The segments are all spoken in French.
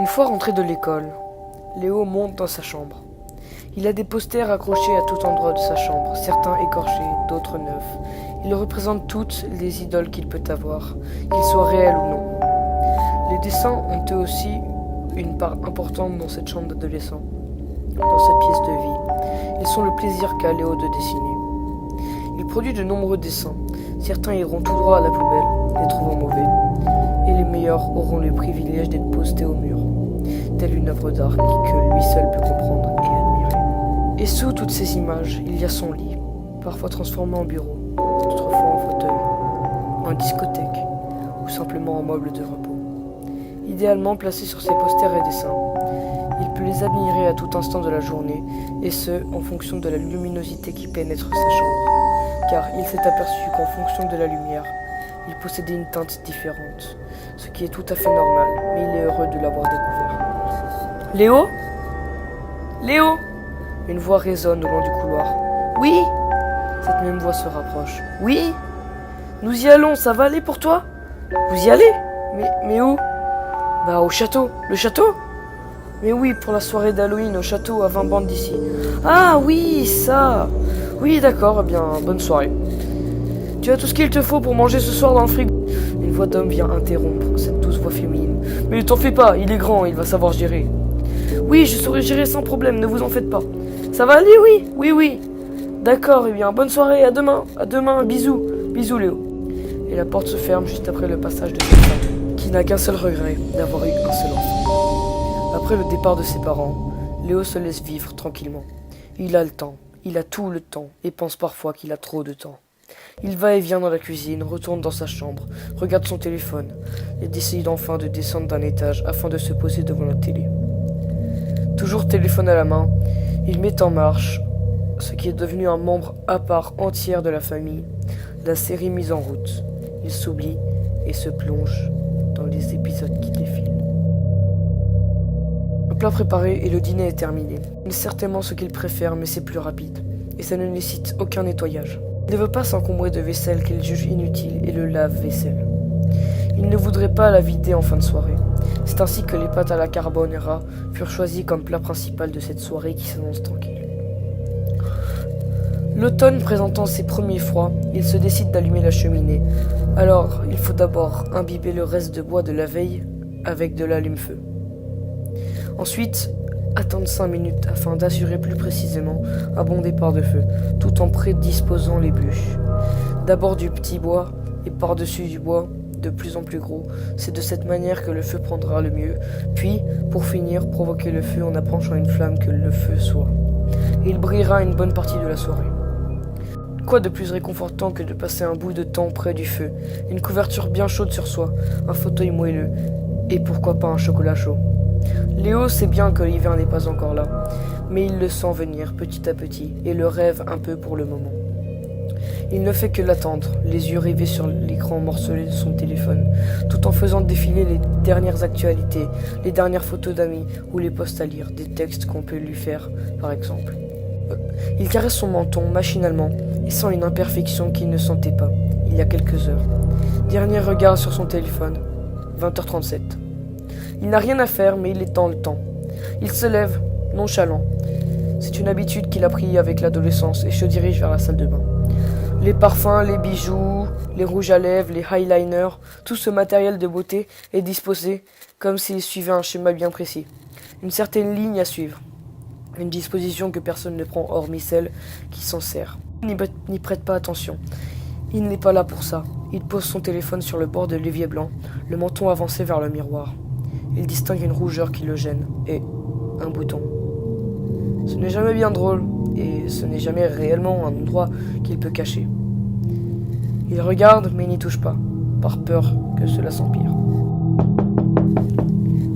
Une fois rentré de l'école, Léo monte dans sa chambre. Il a des posters accrochés à tout endroit de sa chambre, certains écorchés, d'autres neufs. Ils représentent toutes les idoles qu'il peut avoir, qu'ils soient réels ou non. Les dessins ont eux aussi une part importante dans cette chambre d'adolescent, dans cette pièce de vie. Ils sont le plaisir qu'a Léo de dessiner. Il produit de nombreux dessins. Certains iront tout droit à la poubelle, les trouvant mauvais, et les meilleurs auront le privilège d'être postés au mur, telle une œuvre d'art que lui seul peut comprendre et admirer. Et sous toutes ces images, il y a son lit, parfois transformé en bureau, d'autres fois en fauteuil, en discothèque, ou simplement en meuble de repos. Idéalement placé sur ses posters et dessins, il peut les admirer à tout instant de la journée, et ce, en fonction de la luminosité qui pénètre sa chambre, car il s'est aperçu qu'en fonction de la lumière, il possédait une teinte différente, ce qui est tout à fait normal, mais il est heureux de l'avoir découvert. Léo ? Léo ? Une voix résonne au long du couloir. Oui ? Cette même voix se rapproche. Oui ? Nous y allons, ça va aller pour toi ? Vous y allez ? Mais où ? Bah au château. Le château ? Mais oui, pour la soirée d'Halloween au château à 20 bandes d'ici. Ah oui, ça. Oui, d'accord, eh bien, bonne soirée. Tu as tout ce qu'il te faut pour manger ce soir dans le frigo. Une voix d'homme vient interrompre cette douce voix féminine. Mais ne t'en fais pas, il est grand, il va savoir gérer. Oui, je saurai gérer sans problème, ne vous en faites pas. Ça va aller, oui, oui. D'accord, eh bien, bonne soirée, à demain, bisous. Bisous, Léo. Et la porte se ferme juste après le passage de cette femme, qui n'a qu'un seul regret, d'avoir eu un seul enfant. Après le départ de ses parents, Léo se laisse vivre tranquillement. Il a le temps, il a tout le temps, et pense parfois qu'il a trop de temps. Il va et vient dans la cuisine, retourne dans sa chambre, regarde son téléphone, et décide enfin de descendre d'un étage afin de se poser devant la télé. Toujours téléphone à la main, il met en marche ce qui est devenu un membre à part entière de la famille, la série mise en route. Il s'oublie et se plonge dans les épisodes qui défilent. Le plat préparé et le dîner est terminé. C'est certainement ce qu'il préfère, mais c'est plus rapide, et ça ne nécessite aucun nettoyage. Il ne veut pas s'encombrer de vaisselle qu'il juge inutile et le lave-vaisselle. Il ne voudrait pas la vider en fin de soirée. C'est ainsi que les pâtes à la carbonara furent choisies comme plat principal de cette soirée qui s'annonce tranquille. L'automne présentant ses premiers froids, il se décide d'allumer la cheminée. Alors, il faut d'abord imbiber le reste de bois de la veille avec de l'allume-feu. Ensuite, attendre 5 minutes afin d'assurer plus précisément un bon départ de feu, tout en prédisposant les bûches. D'abord du petit bois et par-dessus du bois de plus en plus gros. C'est de cette manière que le feu prendra le mieux. Puis, pour finir, provoquer le feu en approchant une flamme que le feu soit. Et il brillera une bonne partie de la soirée. Quoi de plus réconfortant que de passer un bout de temps près du feu, une couverture bien chaude sur soi, un fauteuil moelleux, et pourquoi pas un chocolat chaud. Léo sait bien que l'hiver n'est pas encore là, mais il le sent venir petit à petit, et le rêve un peu pour le moment. Il ne fait que l'attendre, les yeux rivés sur l'écran morcelé de son téléphone, tout en faisant défiler les dernières actualités, les dernières photos d'amis ou les posts à lire, des textes qu'on peut lui faire, par exemple. Il caresse son menton machinalement et sent une imperfection qu'il ne sentait pas il y a quelques heures. Dernier regard sur son téléphone, 20h37. Il n'a rien à faire, mais il est dans le temps. Il se lève, nonchalant. C'est une habitude qu'il a pris avec l'adolescence et se dirige vers la salle de bain. Les parfums, les bijoux, les rouges à lèvres, les eyeliners, tout ce matériel de beauté est disposé comme s'il suivait un schéma bien précis. Une certaine ligne à suivre. Une disposition que personne ne prend hormis celle qui s'en sert. Il n'y prête pas attention. Il n'est pas là pour ça. Il pose son téléphone sur le bord de l'évier blanc, le menton avancé vers le miroir. Il distingue une rougeur qui le gêne et un bouton. Ce n'est jamais bien drôle et ce n'est jamais réellement un endroit qu'il peut cacher. Il regarde mais n'y touche pas, par peur que cela s'empire.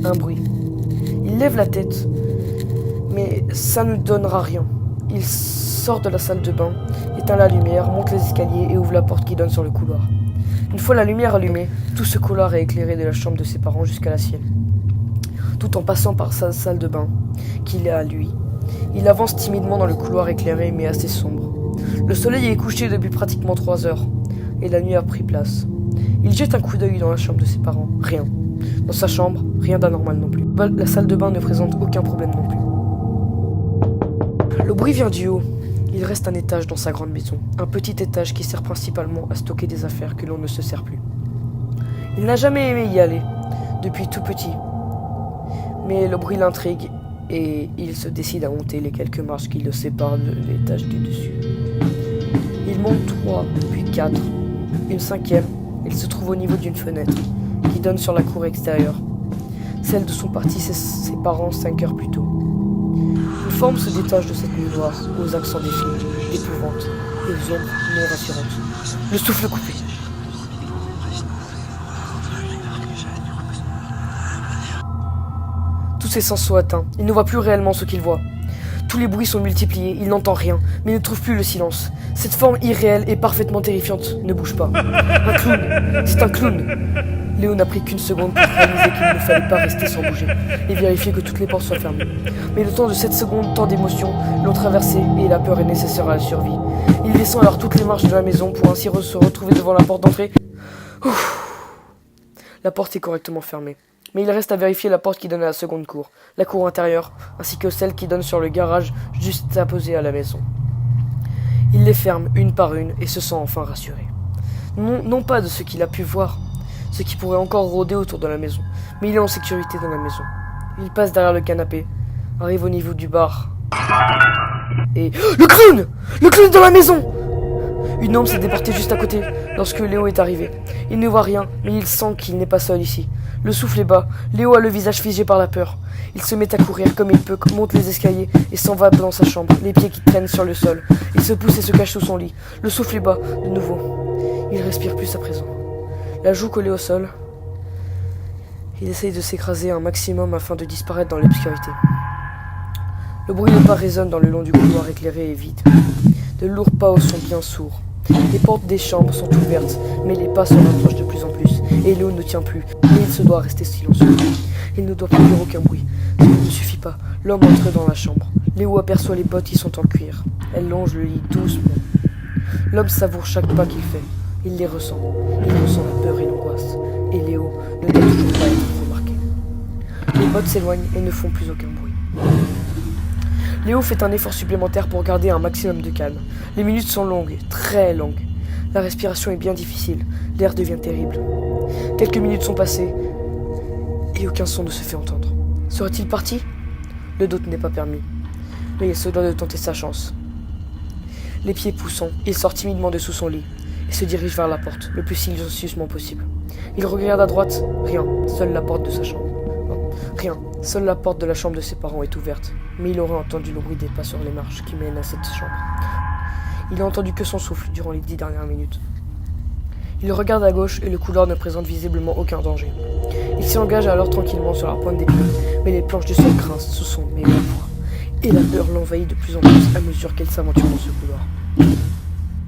Un bruit. Il lève la tête, mais ça ne donnera rien. Il sort de la salle de bain, éteint la lumière, monte les escaliers et ouvre la porte qui donne sur le couloir. Une fois la lumière allumée, tout ce couloir est éclairé de la chambre de ses parents jusqu'à la sienne, tout en passant par sa salle de bain, qu'il est à lui. Il avance timidement dans le couloir éclairé mais assez sombre. Le soleil est couché depuis pratiquement 3 heures, et la nuit a pris place. Il jette un coup d'œil dans la chambre de ses parents. Rien. Dans sa chambre, rien d'anormal non plus. La salle de bain ne présente aucun problème non plus. Le bruit vient du haut. Il reste un étage dans sa grande maison. Un petit étage qui sert principalement à stocker des affaires que l'on ne se sert plus. Il n'a jamais aimé y aller, depuis tout petit. Mais le bruit l'intrigue et il se décide à monter les quelques marches qui le séparent de l'étage du dessus. Il monte 3, puis 4, une 5e. Il se trouve au niveau d'une fenêtre qui donne sur la cour extérieure, celle de son parti ses parents 5 heures plus tôt. Une forme se détache de cette nuit noire, aux accents définis, d'épouvante et aux ombres non rassurantes. Le souffle coupé. Tous ses sens sont atteints. Il ne voit plus réellement ce qu'il voit. Tous les bruits sont multipliés, il n'entend rien, mais il ne trouve plus le silence. Cette forme irréelle et parfaitement terrifiante ne bouge pas. Un clown, c'est un clown. Léo n'a pris qu'une seconde pour réaliser qu'il ne fallait pas rester sans bouger et vérifier que toutes les portes soient fermées. Mais le temps de cette seconde, tant d'émotions l'ont traversé et la peur est nécessaire à la survie. Il descend alors toutes les marches de la maison pour ainsi se retrouver devant la porte d'entrée. La porte est correctement fermée. Mais il reste à vérifier la porte qui donne à la seconde cour, la cour intérieure, ainsi que celle qui donne sur le garage juste apposé à la maison. Il les ferme une par une et se sent enfin rassuré. Non pas de ce qu'il a pu voir, ce qui pourrait encore rôder autour de la maison, mais il est en sécurité dans la maison. Il passe derrière le canapé, arrive au niveau du bar, et... Le clown dans la maison! Une ombre s'est déportée juste à côté lorsque Léo est arrivé. Il ne voit rien, mais il sent qu'il n'est pas seul ici. Le souffle est bas, Léo a le visage figé par la peur. Il se met à courir comme il peut, monte les escaliers et s'en va dans sa chambre, les pieds qui traînent sur le sol. Il se pousse et se cache sous son lit. Le souffle est bas, de nouveau. Il respire plus à présent. La joue collée au sol, il essaye de s'écraser un maximum afin de disparaître dans l'obscurité. Le bruit de pas résonne dans le long du couloir éclairé et vide. De lourds pas sont bien sourds. Les portes des chambres sont ouvertes, mais les pas se rapprochent de plus en plus, et Léo ne tient plus, mais il se doit rester silencieux. Il ne doit plus faire aucun bruit. Ça ne suffit pas. L'homme entre dans la chambre. Léo aperçoit les bottes qui sont en cuir. Elles longent le lit doucement. L'homme savoure chaque pas qu'il fait. Il les ressent. Il ressent la peur et l'angoisse. Et Léo ne doit toujours pas être remarqué. Les bottes s'éloignent et ne font plus aucun bruit. Léo fait un effort supplémentaire pour garder un maximum de calme. Les minutes sont longues, très longues. La respiration est bien difficile. L'air devient terrible. Quelques minutes sont passées et aucun son ne se fait entendre. Serait-il parti? Le doute n'est pas permis. Mais il se doit de tenter sa chance. Les pieds poussant, il sort timidement de sous son lit et se dirige vers la porte, le plus silencieusement possible. Il regarde à droite, rien, seule la porte de sa chambre. Rien, seule la porte de la chambre de ses parents est ouverte, mais il aurait entendu le bruit des pas sur les marches qui mènent à cette chambre. Il n'a entendu que son souffle durant les 10 dernières minutes. Il regarde à gauche et le couloir ne présente visiblement aucun danger. Il s'y engage alors tranquillement sur la pointe des pieds, mais les planches du sol grincent sous son méga poids, et la peur l'envahit de plus en plus à mesure qu'elle s'aventure dans ce couloir.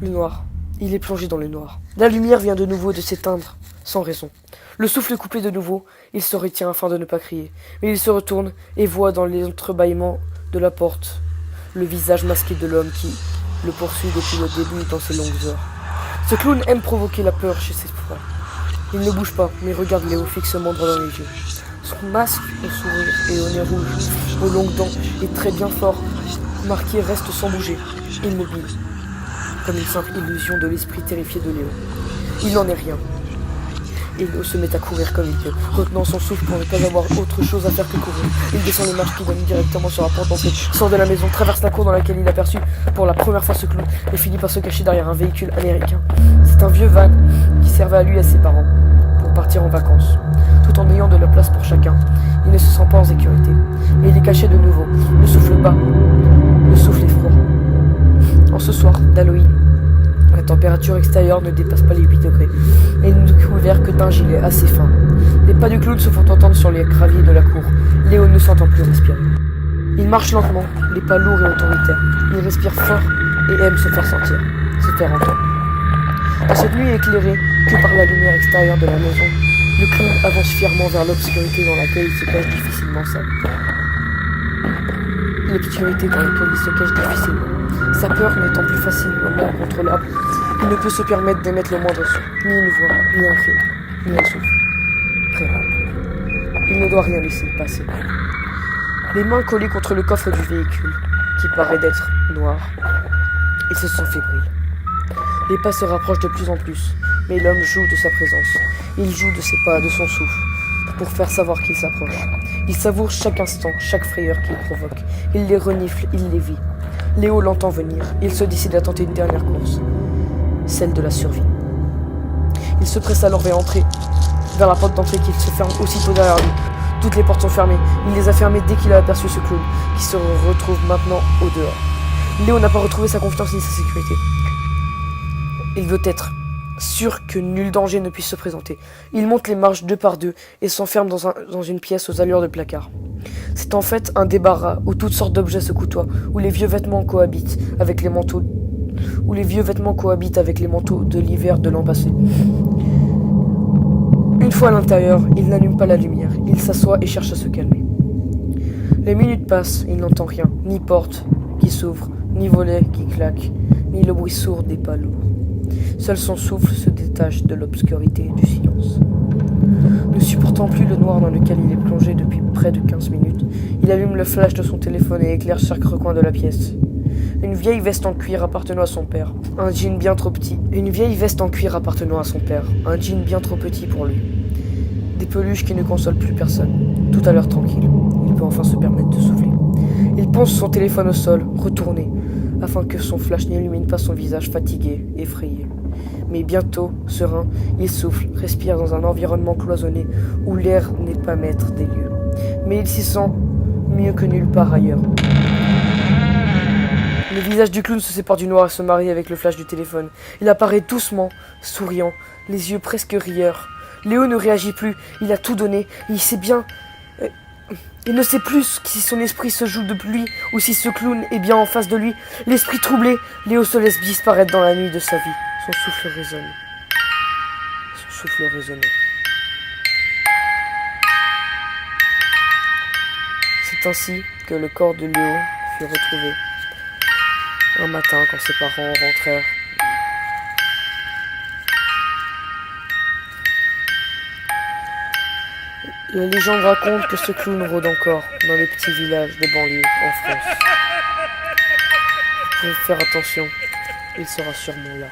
Le noir. Il est plongé dans le noir. La lumière vient de nouveau de s'éteindre, sans raison. Le souffle coupé de nouveau, il se retient afin de ne pas crier. Mais il se retourne et voit dans les entrebâillements de la porte le visage masqué de l'homme qui le poursuit depuis le début dans ses longues heures. Ce clown aime provoquer la peur chez ses proies. Il ne bouge pas, mais regarde Léo fixement droit dans les yeux. Son masque au sourire et au nez rouge, aux longues dents et très bien fort, marqué reste sans bouger, immobile, comme une simple illusion de l'esprit terrifié de Léo. Il n'en est rien. Et Léo se met à courir comme il peut, retenant son souffle pour ne pas avoir autre chose à faire que courir. Il descend les marches qui donnent directement sur la porte d'entrée, sort de la maison, traverse la cour dans laquelle il aperçut pour la première fois ce clown et finit par se cacher derrière un véhicule américain. C'est un vieux van qui servait à lui et à ses parents pour partir en vacances. Tout en ayant de la place pour chacun, il ne se sent pas en sécurité. Mais il est caché de nouveau, le souffle bas, le souffle est froid. En ce soir d'Halloween, la température extérieure ne dépasse pas les 8 degrés et il n'est couvert que d'un gilet assez fin. Les pas du clown se font entendre sur les graviers de la cour. Léo ne s'entend plus respirer. Il marche lentement, les pas lourds et autoritaires. Il respire fort et aime se faire sentir, se faire entendre. Dans cette nuit éclairée que par la lumière extérieure de la maison, le clown avance fièrement vers l'obscurité dans laquelle il se cache difficilement seul. L'obscurité dans laquelle il se cache difficilement. Sa peur n'étant plus facilement contrôlable, il ne peut se permettre d'émettre le moindre son, ni une voix, ni un cri, ni un souffle. Rien. Il ne doit rien laisser passer. Les mains collées contre le coffre du véhicule, qui paraît d'être noir, il se sent fébrile. Les pas se rapprochent de plus en plus, mais l'homme joue de sa présence. Il joue de ses pas, de son souffle, pour faire savoir qu'il s'approche. Il savoure chaque instant, chaque frayeur qu'il provoque. Il les renifle, il les vit. Léo l'entend venir. Il se décide à tenter une dernière course, celle de la survie. Il se presse alors vers la porte d'entrée qui se ferme aussitôt derrière lui. Toutes les portes sont fermées. Il les a fermées dès qu'il a aperçu ce clown, qui se retrouve maintenant au dehors. Léo n'a pas retrouvé sa confiance ni sa sécurité. Il veut être sûr que nul danger ne puisse se présenter. Il monte les marches deux par deux et s'enferme dans une pièce aux allures de placard. C'est en fait un débarras où toutes sortes d'objets se côtoient, où les vieux vêtements cohabitent avec les manteaux de l'hiver de l'an passé. Une fois à l'intérieur, il n'allume pas la lumière. Il s'assoit et cherche à se calmer. Les minutes passent, il n'entend rien, ni porte qui s'ouvre, ni volet qui claque, ni le bruit sourd des pas lourds. Seul son souffle se détache de l'obscurité et du silence. Ne supportant plus le noir dans lequel il est plongé depuis près de 15 minutes, il allume le flash de son téléphone et éclaire chaque recoin de la pièce. Une vieille veste en cuir appartenant à son père, un jean bien trop petit. Une vieille veste en cuir appartenant à son père, un jean bien trop petit pour lui. Des peluches qui ne consolent plus personne. Tout à l'heure tranquille, il peut enfin se permettre de souffler. Il pose son téléphone au sol, retourné, afin que son flash n'illumine pas son visage fatigué, effrayé. Mais bientôt, serein, il souffle, respire dans un environnement cloisonné où l'air n'est pas maître des lieux. Mais il s'y sent mieux que nulle part ailleurs. Le visage du clown se sépare du noir et se marie avec le flash du téléphone. Il apparaît doucement, souriant, les yeux presque rieurs. Léo ne réagit plus, il a tout donné, il sait bien... Il ne sait plus si son esprit se joue de lui ou si ce clown est bien en face de lui. L'esprit troublé, Léo se laisse disparaître dans la nuit de sa vie. Son souffle résonne. Son souffle résonnait. C'est ainsi que le corps de Léo fut retrouvé. Un matin, quand ses parents rentrèrent. La légende raconte que ce clown rôde encore dans les petits villages des banlieues en France. Vous pouvez faire attention, il sera sûrement là.